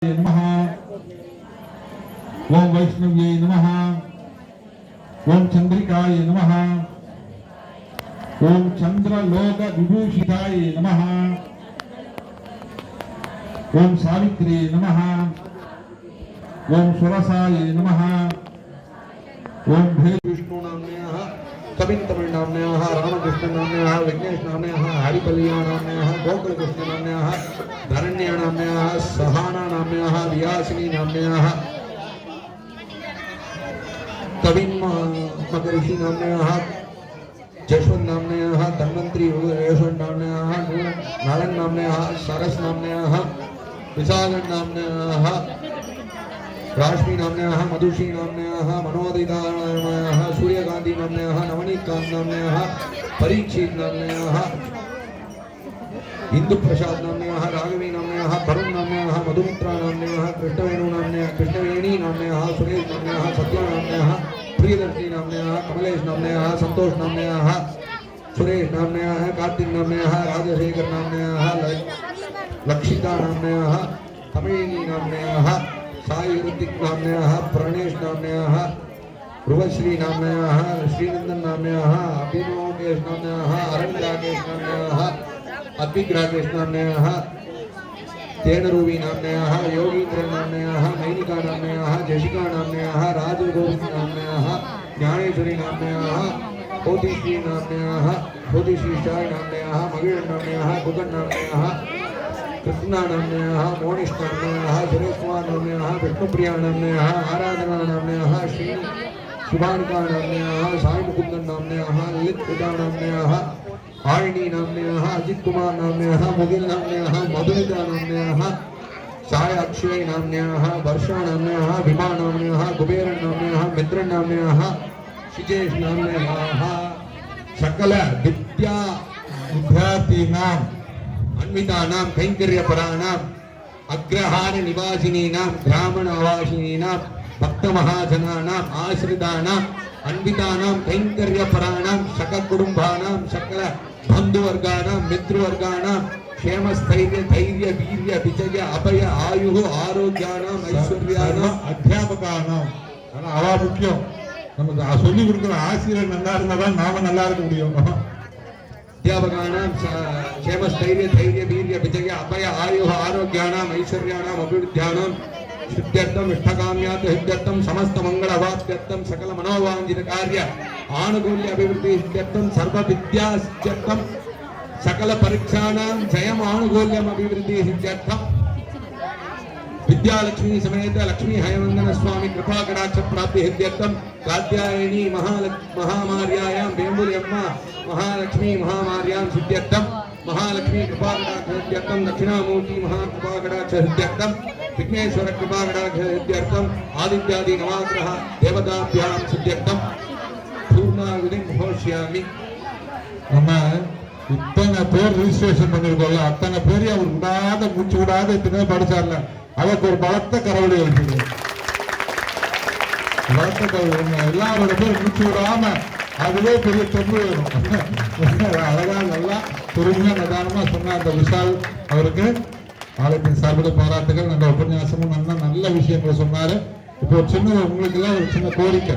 नमः। ओम वैष्णव्ये नमः। ओम चंद्रिकाय नमः। ओम चंद्रलोक विभूषिताय नमः। ओम सावित्र्ये नमः। ओम सुरसाय नमः। ओम विष्णु नाम्न्याः कविन् तमिळ् नाम्न्याः रामकृष्ण नाम्न्याः विघ्नेश नाम्न्याः हरिपल्लिया नाम्न्याः गोकुलकृष्ण नाम्न्याः धरण्या नाम्न्याः सहाना नाम्न्याः वियासिनी नाम्न्याः कविन् मकरिषि नाम्न्याः जशवन् नाम्न्याः धन्वन्तरी यशवन् नाम्न्याः नारायण नाम्न्याः सरस नाम्न्याः विशाखन् नाम्न्याः राश्मी नाम्न्याः मधुश्री नाम्न्याः मनोदिता नाम्न्याः सूर्यकांति नाम्न्याः नवनीतकांत नाम्न्याः परीक्षित नाम्न्याः इंदुप्रसाद नाम्न्याः राघवी नाम्न्याः वरुण नाम्न्याः मधुमित्रा नाम्न्याः कृष्णवेणु नाम्न्याः कृष्णवेणी नाम्न्याः सुरेश नाम्न्याः सत्या नाम्न्याः प्रियदर्शनी नाम्न्याः कमलेश नाम्न्याः संतोष नाम्न्याः सुरेश नाम्न्याः कार्तिक नाम्न्याः राजशेखर नाम्न्याः लक्षिता नाम्न्याः तमिळिनी नाम्न्याः साई ऋतिक नाम्न्याः प्रणेश नाम्न्याः ध्रुवश्री नाम्न्याः श्रीनंदन नाम्न्याः अभिनवकेश नाम्न्याः अरविंद राकेश नाम्न्याः अद्विक राकेश नाम्न्याः तेनरूवी नाम्न्याः योगींद्र नाम्न्याः नैनिका नाम्न्याः जशिका नाम्न्याः राजगोविंद नाम्न्याः ज्ञानेश्वरी नाम्न्याः ज्योतिश्री नाम्न्याः ज्योतिश्री शाय नाम्न्याः मगिळ नाम्न्याः गुगन नाम्न्याः कृष्णा नाम्न्याः मोनिश नाम्न्याः सुरेश कुमार नाम्न्याः विष्णुप्रिया नाम्न्याः आराधना नाम्न्याः श्री शुभानिका नाम्न्याः साई मुकुंदन नाम्न्याः ललित उदा नाम्न्याः आरिणी नाम्न्याः अजित कुमार नाम्न्याः मुगिल नाम्न्याः मधुमिता नाम्न्याः साय अक्षय नाम्न्याः वर्षा नाम्न्याः विभा नाम्न्याः कुबेरन नाम्न्याः मित्र नाम्न्याः शिजेश नाम्न्याः सकल विद्यार्थीनां अन्वितानां कैंकर्यपराणां अग्रहार निवासिनीनां ब्राह्मण आवासिनीनां भक्त महाजनानां आश्रितानां अन्वितानां कैंकर्यपराणां सकल कुटुंबानां सकल बंधुवर्गाणां मित्रवर्गाणां क्षेम स्थैर्य धैर्य वीर्य विजय अभय आयु आरोग्यानां ऐश्वर्यानां अध्यापकानां அவா முக்கியம். நமக்கு சொல்லி கொடுக்குற ஆசிரியர் நல்லா இருந்தாதான் நாம நல்லா இருக்க முடியும். अध्यापकानां क्षेम स्थैर्य धैर्य वीर्य विजय अभय आयु आरोग्यानां ऐश्वर्याणाम् अभिवृद्ध्यानां सिद्ध्यर्थम इष्टकाम्यात् सिद्ध्यर्थम समस्त मंगल अवाप्त्यर्थम सकल मनोवांछित कार्य आनुकूल्य अभिवृद्धि सिद्ध्यर्थम सर्व विद्या सिद्ध्यर्थम सकल परीक्षाणां जयम आनुकूल्यम अभिवृद्धि सिद्ध्यर्थम विद्यालक्ष्मी समेत लक्ष्मी हयवंदन स्वामी कृपा कटाक्ष प्राप्ति सिद्ध्यर्थम कात्यायनी महामार्यायां वेम्बुलयम्म महालक्ष्मी महामार्यां सिद्ध्यर्थम महालक्ष्मी कृपा कटाक्ष सिद्ध्यर्थम दक्षिणामूर्ति महाकृपा कटाक्ष सिद्ध्यर्थम विघ्नेश्वर कृपा कटाक्ष सिद्ध्यर्थम आदित्यादि नवग्रह देवताभ्यां सिद्ध्यर्थम पूर्णाहुतिं घोषयामि. நம்ம இத்தனை பேர் ரிஜிஸ்ட்ரேஷன் பண்ணிருக்கோம்ல, அத்தனை பேர் அவர் விடாத மூச்சு விடாத இத்தனை படிச்சார்ல, அவருக்கு ஒரு பலத்த கரவழி எழுப்பிடுவோம். பலத்த கரவழி எல்லாரோட பேர் மூச்சு விடாம அதுவே பெரிய தொண்டு வேணும். அழகா நல்லா பொறுமையா நிதானமா சொன்ன அந்த விஷால் அவருக்கு ஆலயத்தின் சார்பில் பாராட்டுகள். நல்ல உபன்யாசமும் நல்ல விஷயங்களை சொன்னாரு. இப்போ ஒரு சின்ன உங்களுக்கு எல்லாம் ஒரு சின்ன கோரிக்கை.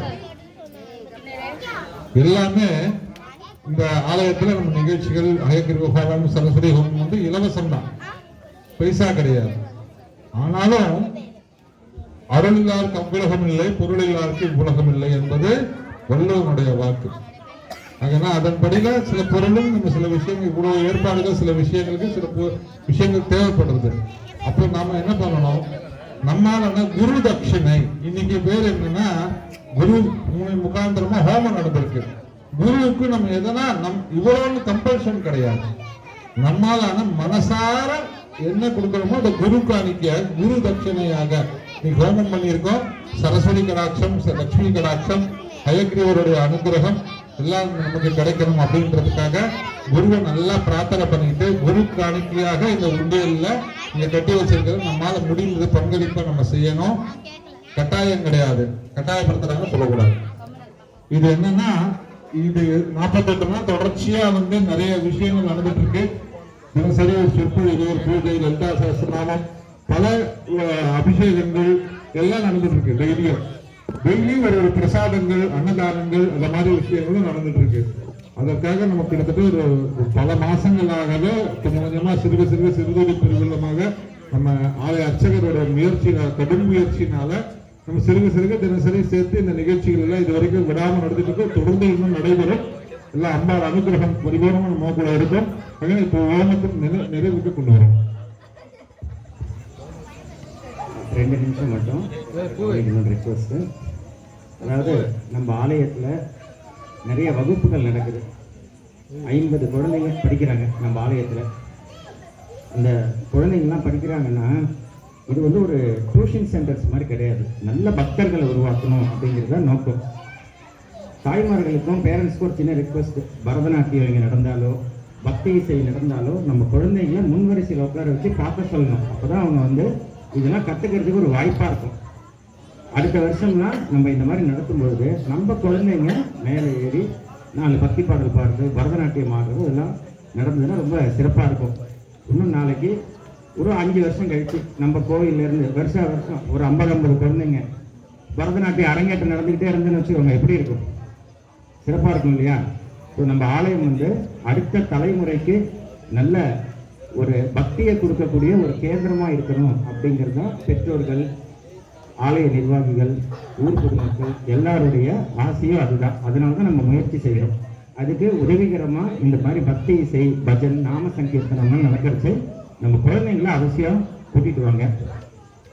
எல்லாமே இந்த ஆலயத்துல நம்ம நிகழ்ச்சிகள் அயக்கிரி கோபாலம் சரஸ்வதி ஹோமம் வந்து இலவசம் தான், பைசா கிடையாது. ஆனாலும் அருளில்லாருக்கு அவ்வுலகம் இல்லை, பொருளில்லாருக்கு இவ்வுலகம் இல்லை என்பது வள்ளுவனுடைய வாக்கு. அதனால் அதன்படியில சில பொருளும் நம்ம சில விஷயங்கள் இவ்வளவு ஏற்பாடுகள் சில விஷயங்களுக்கு சில விஷயங்கள் தேவைப்படுறது. அப்போ நாம என்ன பண்ணணும், நம்மால குரு தட்சிணை இன்னைக்கு பேர் என்னன்னா குரு முகாந்திரமா ஹோமம் நடந்திருக்கு. குருவுக்கு நம்ம எதனா இவ்வளவு கம்பல்ஷன் கிடையாது. நம்மாலான மனசார என்ன கொடுக்கணுமோ அந்த குரு காணிக்க குரு தட்சிணையாக நீ ஹோமம் பண்ணியிருக்கோம். சரஸ்வதி கடாட்சம் லட்சுமி கடாட்சம் ஹயக்ரீவருடைய அனுகிரகம் எல்லாம் நமக்கு கிடைக்கணும் அப்படின்றதுக்காக குருவை நல்லா பிரார்த்தனை பண்ணிட்டு குரு காணிக்கையாக இந்த உண்டியல்ல இங்க கட்டி வச்சிருக்கிறது நம்மால முடிந்தது பங்களிப்பை நம்ம செய்யணும். கட்டாயம் கிடையாது, கட்டாயப்படுத்துறாங்க சொல்லக்கூடாது. இது என்னன்னா இது 48 நாள் தொடர்ச்சியா வந்து நிறைய விஷயங்கள் நடந்துட்டு இருக்கு. தினசரி ஒரு சொற்பொழிவு, ஒரு பூஜை, லலிதா சஹஸ்ரநாமம் பல அபிஷேகங்கள் எல்லாம் நடந்துட்டு இருக்கு. டெய்லியும் ஒரு பிரசாதங்கள், அன்னதானங்கள், அந்த மாதிரி விஷயங்களும் நடந்துட்டு இருக்கு. அதற்காக நம்ம கிட்டத்தட்ட ஒரு பல மாசங்களாகவே கொஞ்சம் கொஞ்சமா சிறுதொழி பெருவெள்ளமாக நம்ம ஆலய அர்ச்சகரோட கடும் முயற்சினால நம்ம சிறுக தினசரி சேர்த்து இந்த நிகழ்ச்சிகள் எல்லாம் இது வரைக்கும் விடாம நடந்துட்டு இருக்கோம். தொடர்ந்து இன்னும் நடைபெறும். எல்லாம் அம்பாள் அனுகிரகம் பரிபூர்ணம் நம்ம கூட இருக்கும். இப்போ ஓமத்தின் நிறைவுக்கு கொண்டு வரும். 2 நிமிஷம் மட்டும் ரிக்வஸ்ட். அதாவது நம்ம ஆலயத்தில் நிறைய வகுப்புகள் நடக்குது. 50 குழந்தைங்க படிக்கிறாங்க நம்ம ஆலயத்தில். அந்த குழந்தைங்கள்லாம் படிக்கிறாங்கன்னா இது வந்து ஒரு டியூஷன் சென்டர்ஸ் மாதிரி கிடையாது. நல்ல பக்தர்களை உருவாக்கணும் அப்படிங்கிறது தான் நோக்கம். தாய்மார்களுக்கும் பேரண்ட்ஸ்க்கும் ஒரு சின்ன ரிக்வஸ்ட். பரதநாட்டியம் இங்கே நடந்தாலோ பக்தி இசை நடந்தாலோ நம்ம குழந்தைங்கள முன்வரிசையில் உட்கார வச்சு பார்க்க சொல்லணும். அப்போ தான் அவங்க வந்து இதெல்லாம் கற்றுக்கிறதுக்கு ஒரு வாய்ப்பாக இருக்கும். அடுத்த வருஷம்லாம் நம்ம இந்த மாதிரி நடத்தும்பொழுது நம்ம குழந்தைங்க மேலே ஏறி 4 பக்தி பாடல் பாடுறது, பரதநாட்டியம் ஆடுறது இதெல்லாம் நடந்ததுன்னா ரொம்ப சிறப்பாக இருக்கும். இன்னும் நாளைக்கு ஒரு 5 வருஷம் கழித்து நம்ம கோவிலேருந்து வருஷம் ஒரு 50 குழந்தைங்க பரதநாட்டியம் அரங்கேற்றம் நடந்துக்கிட்டே இருந்துன்னு வச்சுக்கோங்க, எப்படி இருக்கும்? சிறப்பாக இருக்கும் இல்லையா? ஸோ நம்ம ஆலயம் வந்து அடுத்த தலைமுறைக்கு நல்ல ஒரு பக்தியை கொடுக்கக்கூடிய ஒரு கேந்திரமாக இருக்கணும் அப்படிங்கிறது தான் பெற்றோர்கள், ஆலய நிர்வாகிகள், ஊர் பொதுமக்கள் எல்லாருடைய ஆசையும் அதுதான். அதனால தான் நம்ம முயற்சி செய்கிறோம். அதுக்கு உதவிகரமாக இந்த மாதிரி பக்தி இசை, பஜன், நாம சங்கீர்த்தனம்லாம் நடக்கிறச்சு நம்ம குழந்தைங்கள அவசியம் கூட்டிகிட்டு வாங்க.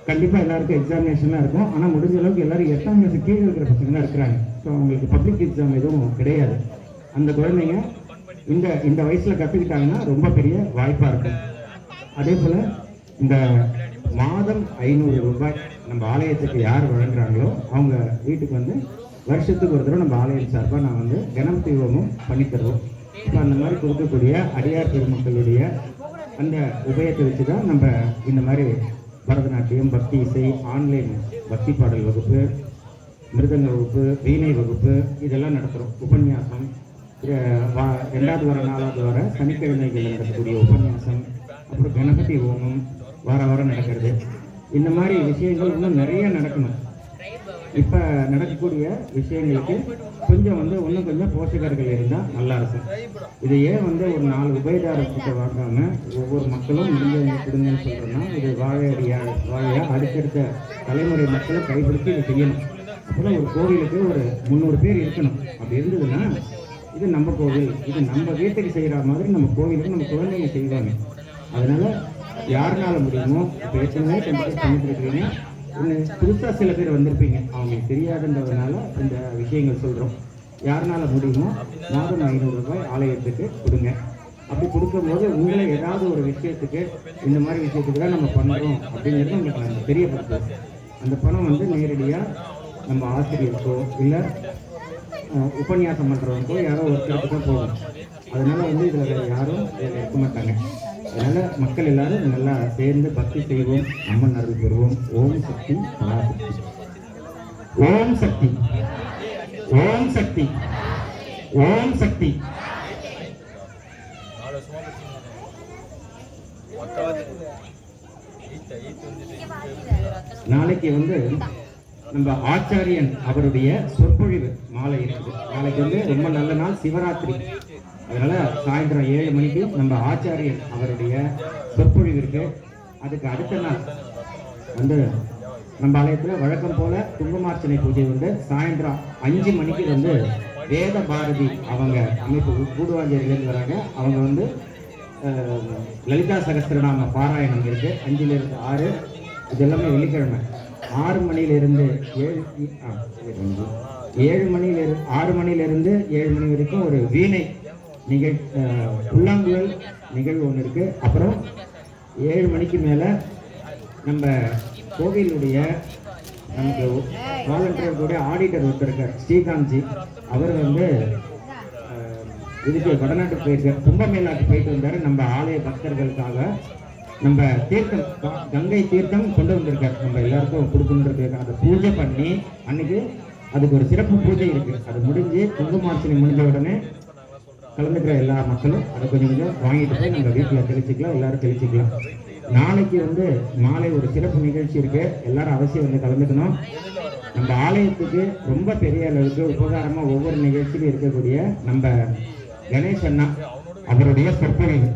கண்டிப்பாக எல்லாருக்கும் எக்ஸாமினேஷன்லாம் இருக்கும். ஆனால் முடிஞ்ச அளவுக்கு எல்லாரும் 8ஆம் கிளாஸ் கீழே இருக்கிற பசங்க தான் இருக்கிறாங்க. ஸோ அவங்களுக்கு பப்ளிக் எக்ஸாம் எதுவும் கிடையாது. அந்த குழந்தைங்க இந்த வயசில் கற்றுக்கிட்டாங்கன்னா ரொம்ப பெரிய வாய்ப்பாக இருக்கும். அதே போல் இந்த மாதம் 500 ரூபாய் நம்ம ஆலயத்துக்கு யார் வழங்குறாங்களோ அவங்க வீட்டுக்கு வந்து வருஷத்துக்கு ஒரு தடவை நம்ம ஆலயம் சார்பாக நான் வந்து கணபதி ஹோமம் பண்ணித்தருவோம். இப்போ அந்த மாதிரி கொடுக்கக்கூடிய அடியார் பெருமக்களுடைய அந்த உபயத்தை வச்சு தான் நம்ம இந்த மாதிரி பரதநாட்டியம், பக்தி இசை, ஆன்லைன் பக்தி பாடல் வகுப்பு, மிருதங்க வகுப்பு, வீணை வகுப்பு இதெல்லாம் நடத்துகிறோம். உபன்யாசம் 2வது வாரம் 4வது வாரம் சனிக்கிழமைகளில் நடக்கக்கூடிய உபன்யாசம், அப்புறம் கணபதி ஹோமம் வாரம் நடக்கிறது. இந்த மாதிரி விஷயங்கள் இன்னும் நிறைய நடக்கணும். இப்போ நடக்கக்கூடிய விஷயங்களுக்கு கொஞ்சம் வந்து இன்னும் கொஞ்சம் போஷகர்கள் இருந்தால் நல்லா இருக்கும். இது ஏன் வந்து ஒரு 4 உபயதாரத்தை வாங்காம ஒவ்வொரு மக்களும் முடிஞ்சவங்க கொடுங்கன்னு சொல்கிறோன்னா, இது வாழையா அடுத்தடுத்த தலைமுறை மக்களை கைப்பிடித்து இதை செய்யணும். அப்புறம் ஒரு கோவிலுக்கு ஒரு 300 பேர் இருக்கணும். அப்படி இருந்ததுன்னா இது நம்ம கோவில், இது நம்ம வீட்டுக்கு செய்கிற மாதிரி நம்ம கோவிலுக்கு நம்ம குழந்தைங்க செய்வாங்க. அதனால யாருனால முடியுமோ, இப்போ ஏற்கனவே கண்டிப்பாக பண்ணிட்டு இருக்கிறீங்க, புதுசாக சில பேர் வந்திருப்பீங்க, அவங்களுக்கு தெரியாதுன்றதுனால இந்த விஷயங்கள் சொல்கிறோம். யாருனால முடியுமோ மாதம் 500 ரூபாய் ஆலயத்துக்கு கொடுங்க. அப்படி கொடுக்கும்போது உங்களை ஏதாவது ஒரு விஷயத்துக்கு, இந்த மாதிரி விஷயத்துக்கு தான் நம்ம பண்ணுறோம் அப்படிங்கிறது உங்களுக்கு நம்ம தெரியப்படுத்தும். அந்த பணம் வந்து நேரடியாக நம்ம ஆசிரியருக்கோ இல்லை உபன்யாசம் பண்ணுறவங்களுக்கோ யாரோ ஒருத்தருக்கு தான் போகும். அதனால வந்து இதில் யாரும் இருக்க மாட்டாங்க. அதனால் மக்கள் எல்லாரும் நல்லா சேர்ந்து பக்தி செய்வோம், அம்மன் அருள் பெறுவோம். ஓம் சக்தி பராசக்தி. ஓம் சக்தி, ஓம் சக்தி, ஓம் சக்தி. நாளைக்கு வந்து நம்ம ஆச்சாரியன் அவருடைய சொற்பொழிவு மாலை இருக்குது. நாளைக்கு வந்து ரொம்ப நல்ல நாள், சிவராத்திரி. அதனால சாயந்தரம் 7 மணிக்கு நம்ம ஆச்சாரியன் அவருடைய சொற்பொழிவு இருக்கு. அதுக்கு அடுத்த நாள் வந்து நம்ம ஆலயத்தில் வழக்கம் போல குங்குமார்ச்சனை பூஜை உண்டு. சாயந்தரம் 5 மணிக்கு வந்து வேத பாரதி அவங்க அமைப்பு கூடுவாஞ்சேரியிலேருந்து வராங்க. அவங்க வந்து லலிதா சகஸ்திரநாம பாராயணம் இருக்கு. 5லிருந்து 6, இது எல்லாமே வெள்ளிக்கிழமை. 6 மணியிலிருந்து 7 மணியிலிருந்து 6 மணியிலிருந்து 7 மணி வரைக்கும் ஒரு வீணை புல்லாங்குழல் நிகழ்வு ஒன்று இருக்கு. அப்புறம் 7 மணிக்கு மேலே நம்ம கோவிலுடைய நமக்கு வாலண்டியர்களுடைய ஆடிட்டர் ஒருத்தர் இருக்கார், ஸ்ரீகாந்த்ஜி. அவர் வந்து இதுக்கு வடநாட்டுக்கு போயிருக்கார், கும்பமேளாக்கு போயிட்டு வந்தார். நம்ம ஆலய பக்தர்களுக்காக நம்ம தீர்த்தம், கங்கை தீர்த்தம் கொண்டு வந்திருக்கார். நம்ம எல்லாருக்கும் கொடுக்கணுன்றது அதை பூஜை பண்ணி அன்னைக்கு அதுக்கு ஒரு சிறப்பு பூஜை இருக்கு. அது முடிஞ்சு குங்குமார்ச்சனை முடிஞ்ச உடனே கலந்துக்கிற எல்லா மக்களும் அதை கொஞ்சம் வாங்கிட்டு போய் நம்ம வீட்டில் தெளிச்சிக்கலாம், எல்லாரும் தெளிச்சிக்கலாம். நாளைக்கு வந்து மாலை ஒரு சிறப்பு நிகழ்ச்சி இருக்கு, எல்லாரும் அவசியம் வந்து கலந்துக்கணும். நம்ம ஆலயத்துக்கு ரொம்ப பெரிய அளவுக்கு உபகாரமா ஒவ்வொரு நிகழ்ச்சியிலும் இருக்கக்கூடிய நம்ம கணேஷ் அண்ணா அவருடைய சொற்பொழிவு.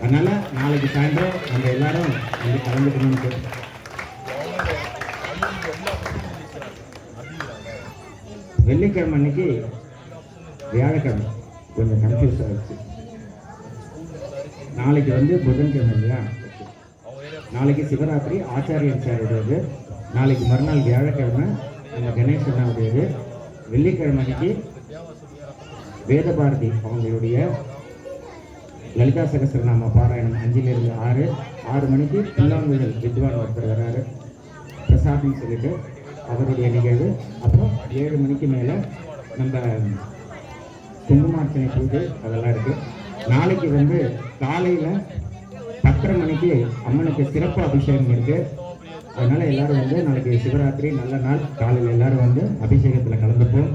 அதனால நாளைக்கு சாயந்தரம் நம்ம எல்லாரும் வந்து கலந்துக்கணும்னு. வெள்ளிக்கிழமை அன்னைக்கு வியாழக்கிழமை கொஞ்சம் கன்ஃபியூஸ் ஆகிடுச்சு. நாளைக்கு வந்து புதன்கிழமை இல்லையா, நாளைக்கு சிவராத்திரி ஆச்சாரியன் சாருடையது, நாளைக்கு மறுநாள் வியாழக்கிழமை நம்ம கணேசனாவுடையது, வெள்ளிக்கிழமை அன்னைக்கு வேதபாரதி அவங்களுடைய லலிதா சகஸ்ரநாம பாராயணம் 5லிருந்து 6, 6 மணிக்கு புல்லாங்குழல் வித்வான் ஒருத்தர் வர்றாரு பிரசாத்னு சொல்லிட்டு அவருடைய நிகழ்வு. அப்புறம் 7 மணிக்கு மேலே நம்ம குங்குமார்ச்சனை பூஜை அதெல்லாம் இருக்கு. நாளைக்கு வந்து காலையில் 10:30 மணிக்கு அம்மனுக்கு சிறப்பு அபிஷேகம் இருக்கு. அதனால எல்லாரும் வந்து நாளைக்கு சிவராத்திரி நல்ல நாள், காலையில் எல்லாரும் வந்து அபிஷேகத்தில் கலந்துப்போம்.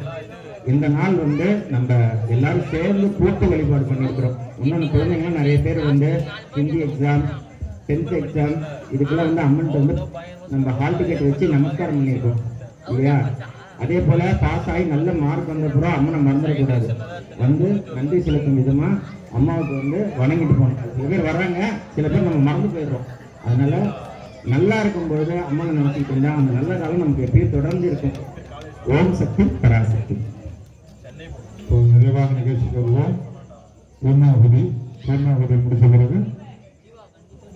இந்த நாள் வந்து நம்ம எல்லாரும் சேர்ந்து கூட்டு வழிபாடு பண்ணியிருக்கிறோம். இன்னொன்று குழந்தைங்களாம் நிறைய பேர் வந்து ஹிந்தி எக்ஸாம், 10th எக்ஸாம் இதுக்கெல்லாம் வந்து அம்மன்ட்டு வந்து நம்ம ஹால் டிக்கெட் வச்சு நமஸ்காரம் பண்ணியிருக்கோம் இல்லையா. அதே போல் பாஸ் ஆகி நல்ல மார்க் வந்தப்புறம் அம்மனை மறந்துடக்கூடாது, வந்து நன்றி செலுத்தும் விதமாக அம்மாவுக்கு வந்து வணங்கிட்டு போகணும். சில பேர் வர்றாங்க, சில பேர் நம்ம மறந்து போயிடுறோம். அதனால நல்லா இருக்கும்பொழுது அம்மனை நினச்சிக்கிட்டு இருந்தால் அந்த நல்ல காலம் நமக்கு எப்பயும் தொடர்ந்து இருக்கும். ஓம் சக்தி பராசக்தி. இப்போ நிறைவாக நிகழ்ச்சிக்கு வருவோம். பூர்ணாவதி முடிச்ச பிறகு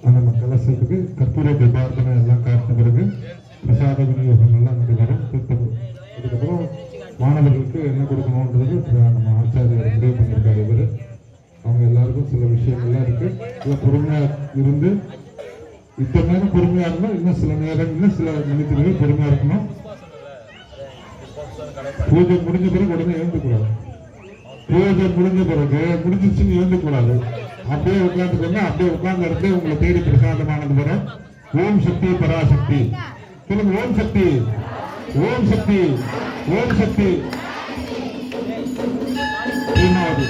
நம்ம கலசத்துக்கு கற்பூர தீபார்த்தனை எல்லாம் காட்டின பிறகு பிரசாத விநியோகம் எல்லாம் நடைபெறும். இதுக்கப்புறம் மாணவர்களுக்கு என்ன கொடுக்கணுன்றது நம்ம ஆச்சாரியர் முடிவு பண்ணியிருக்காரு. இவர் அவங்க எல்லாருக்கும் சில விஷயங்கள்லாம் இருக்கு. எல்லாம் பொறுமையா இருந்து, இத்தனை நேரம் பொறுமையா இருந்தால் இன்னும் சில நேரங்களில் சில மனிதர்கள் பொறுமையா இருக்கணும். பூஜை முடிஞ்ச பிறகு உடனே எழுந்துக்கூடாது. பூஜை முடிஞ்ச பிறகு முடிஞ்சிச்சுன்னு எழுந்துக்கூடாது. அப்படியே உட்காந்துக்கோங்க. அப்படியே உட்கார்ந்த இடத்துல உங்களை தேடி பிரசாதமானது வரும். ஓம் சக்தி பராசக்தி சொல்லுங்க. ஓம் சக்தி, ஓம் சக்தி, ஓம் சக்தி. பூர்ணாவதி.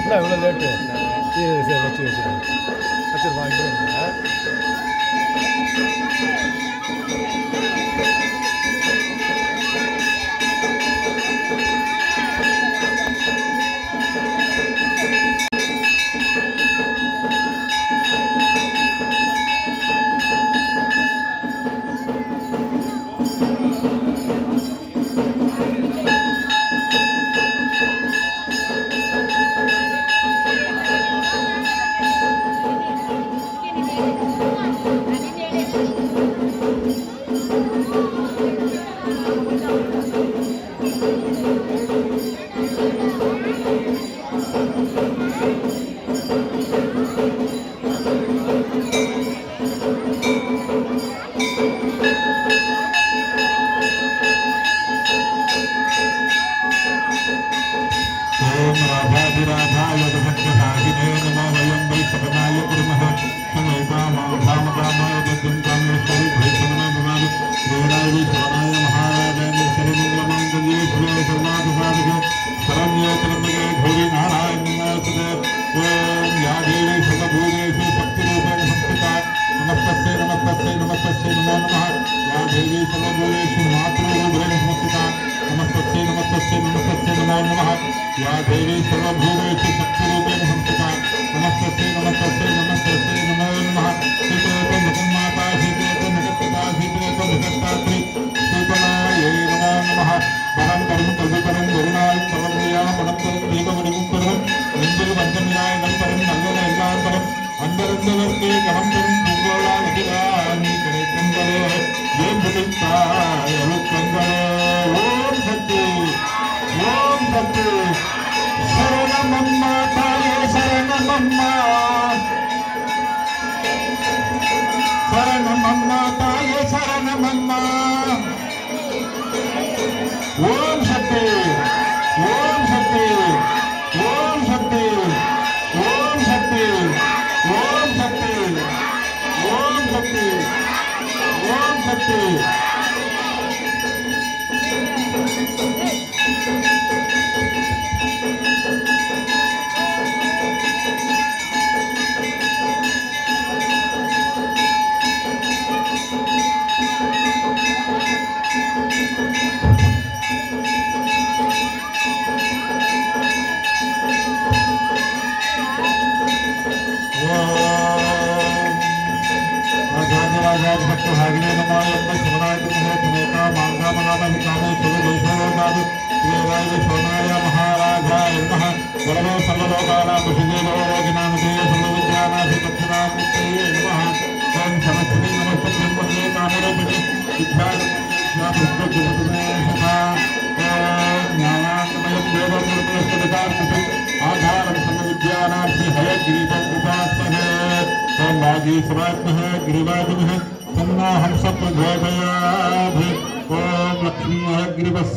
என்ன இவ்வளோ லேட்டு சரி வச்சிருப்பா இப்படி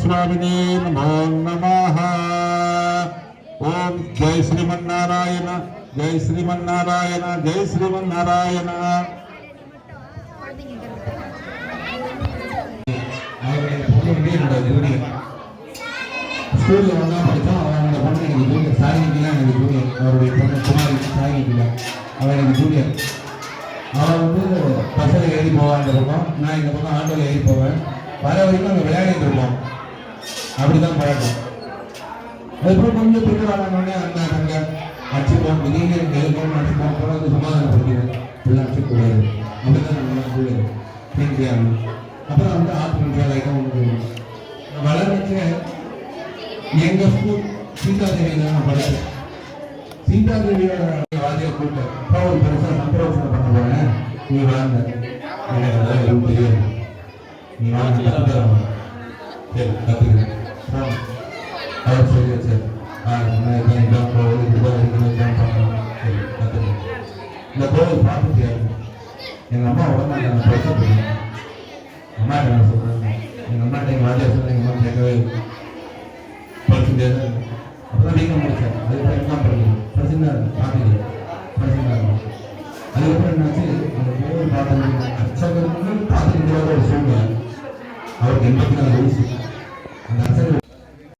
स्वामिने नमो नमः। ओम जय श्रीमन्नारायण जय श्रीमन्नारायण जय श्रीमन्नारायण। ஸ்கூல்ல ஒன்றா படித்தோம். அவன் அந்த பொண்ணு எனக்கு ஜூனியர், சாகிக்கலாம் எனக்கு ஜூனியர். அவருடைய பொண்ணு குமாரி சாகிக்கலாம், அவன் எனக்கு ஜூனியர். அவன் வந்து பஸ்ஸில் ஏறி போவான் இந்த பக்கம், நான் இந்த பக்கம் ஆட்டோவில் ஏறி போவேன். வர வரைக்கும் அங்கே விளையாடிட்டு இருப்போம். அப்படிதான் பழக்கம். அதுக்கப்புறம் கொஞ்சம் பெரிய வளர்ந்தோடனே அந்த நாங்கள் அடிச்சுப்போம், திடீர்னு எழுப்போம், அடிச்சுப்போம். அப்புறம் வந்து சமாதானப்படுத்திடுவோம், இப்படிலாம் அடிச்சுக்கூடாது, அப்படிதான் நம்ம ஸ்கூலு ஆகணும். அப்புறம் வந்து ஆத்மன்றால் ஐட்டம் ஒன்று வளர்ந்துச்சு. எங்கள் ஸ்கூல் சீதாதேவியில் தான் நான் படித்தேன். சீதாதேவியோட வாதியை கூப்பிட்டேன். அப்புறம் ஒரு பெருசாக சந்திரோசனை பண்ண போனேன். நீ வாங்க, எனக்கு அதெல்லாம் எதுவும் தெரியாது, நீ வாங்க கற்றுக்கிறேன். சரி கற்றுக்கிறேன். அவர் சரி சரி இதான் போகுது, இதுதான் பண்ணணும். சரி கற்றுக்கிறேன். இந்த கோவில் பார்த்துட்டு எங்கள் அம்மா உடனே நான் பேச போகிறேன். அம்மா என்ன சொல்கிறேன், எங்கள் அம்மாட்ட எங்கள் வாத்தியார் சொன்ன எங்கள் அம்மா கேட்கவே இல்லை. படிச்சுட்டே தான் இருந்தேன். அப்போ தான் வீக்கம் முடித்தேன். அதுக்கப்புறம் எல்லாம் படிக்கணும். படிச்சுட்டு தான் இருந்தேன். பார்க்கல